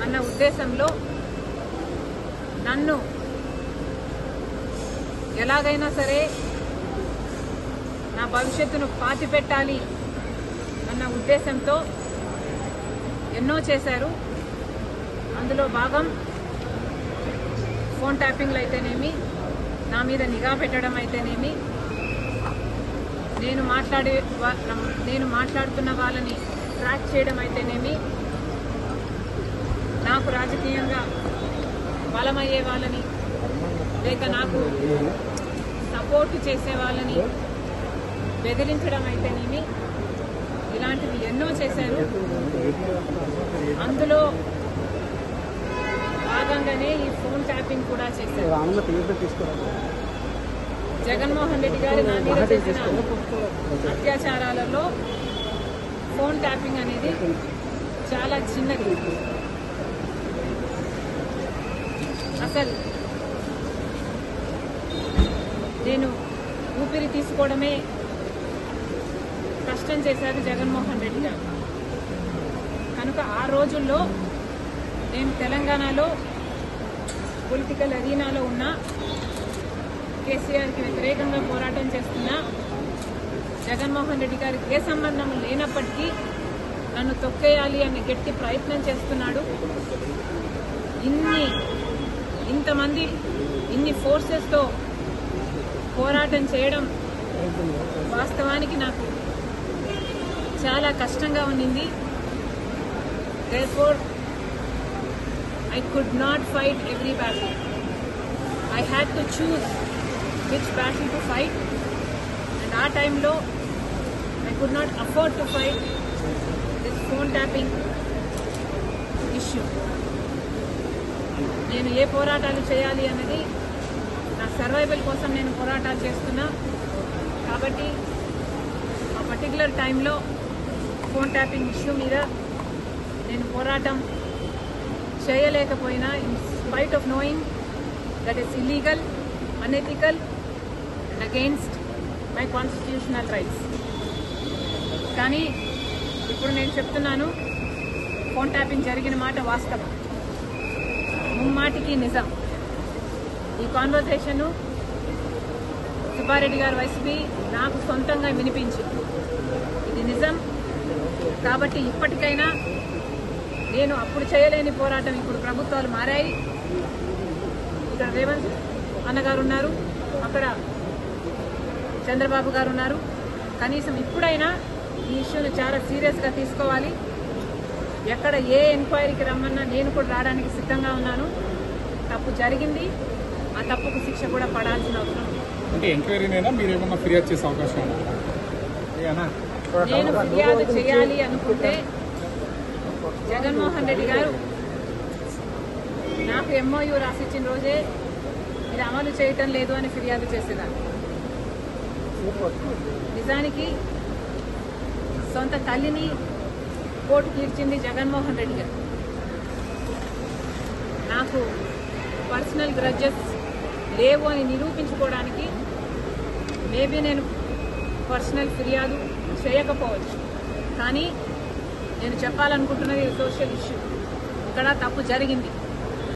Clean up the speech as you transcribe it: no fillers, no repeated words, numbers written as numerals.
అన్న ఉద్దేశంలో నన్ను ఎలాగైనా సరే నా భవిష్యత్తును పాతిపెట్టాలి అన్న ఉద్దేశంతో ఎన్నో చేశారు. అందులో భాగం ఫోన్ ట్యాపింగ్లు అయితేనేమి, నా మీద నిఘా పెట్టడం అయితేనేమి, నేను మాట్లాడుతున్న వాళ్ళని ట్రాక్ చేయడం అయితేనేమి, నాకు రాజకీయంగా బలమయ్యే వాళ్ళని లేక నాకు సపోర్ట్ చేసే వాళ్ళని బెదిరించడం అయితేనేమి, ఇలాంటివి ఎన్నో చేశారు. అందులో భాగంగానే ఈ ఫోన్ ట్యాపింగ్ కూడా చేశారు. జగన్మోహన్ రెడ్డి గారు నా మీద చేసిన అత్యాచారాలలో ఫోన్ ట్యాపింగ్ అనేది చాలా చిన్నది. అసలు నేను ఊపిరి తీసుకోవడమే కష్టం చేశారు జగన్మోహన్ రెడ్డి గారు. కనుక ఆ రోజుల్లో నేను తెలంగాణలో పొలిటికల్ అరీనాలో ఉన్న కేసీఆర్కి వ్యతిరేకంగా పోరాటం చేస్తున్న జగన్మోహన్ రెడ్డి గారికి ఏ సంబంధం లేనప్పటికీ నన్ను తొక్కేయాలి అనే గట్టి ప్రయత్నం చేస్తున్నాడు. ఇంతమంది ఇన్ని ఫోర్సెస్తో పోరాటం చేయడం వాస్తవానికి నాకు చాలా కష్టంగా ఉండింది. Therefore, I could not fight every battle. I had to choose which battle to fight, and our time lo I could not afford to fight this phone tapping issue. నేను ఏ పోరాటాలు చేయాలి అన్నది నా సర్వైవల్ కోసం నేను పోరాటాలు చేస్తున్నా. కాబట్టి ఆ పర్టికులర్ టైంలో ఫోన్ ట్యాపింగ్ ఇష్యూ మీద నేను పోరాటం చేయలేకపోయినా, in spite of knowing that is illegal, unethical and against my constitutional rights. కానీ ఇప్పుడు నేను చెప్తున్నాను, ఫోన్ ట్యాపింగ్ జరిగిన మాట వాస్తవం, ముమ్మాటికి నిజం. ఈ కాన్వర్సేషను సుబ్బారెడ్డి గారు వైసీపీ నాకు సొంతంగా వినిపించింది. ఇది నిజం. కాబట్టి ఇప్పటికైనా నేను అప్పుడు చేయలేని పోరాటం, ఇప్పుడు ప్రభుత్వాలు మారాయి, ఇక్కడ రేవంత్ అన్నగారు ఉన్నారు, అక్కడ చంద్రబాబు గారు ఉన్నారు. కనీసం ఇప్పుడైనా ఈ ఇష్యూని చాలా సీరియస్గా తీసుకోవాలి. ఎక్కడ ఏ ఎంక్వైరీకి రమ్మన్నా నేను కూడా రావడానికి సిద్ధంగా ఉన్నాను. తప్పు జరిగింది, ఆ తప్పుకు శిక్ష కూడా పడాల్సిన అవసరం. అంటే ఎంక్వైరీనైనా మీరు ఏమన్నా ఫిర్యాదు చేసే అవకాశం ఉందా? నేను ఫిర్యాదు చేయాలి అనుకుంటే జగన్మోహన్ రెడ్డి గారు నాకు MOU రాసిచ్చిన రోజే ఇది అమలు చేయటం లేదు అని ఫిర్యాదు చేసేదాన్ని. నిజానికి సొంత తల్లిని కోర్టుకి ఇచ్చింది జగన్మోహన్ రెడ్డి గారు. నాకు పర్సనల్ గ్రడ్జెస్ లేవు అని నిరూపించుకోవడానికి మేబీ నేను పర్సనల్ ఫిర్యాదు చేయకపోవచ్చు. కానీ నేను చెప్పాలనుకుంటున్నది సోషల్ ఇష్యూ. ఇక్కడ తప్పు జరిగింది.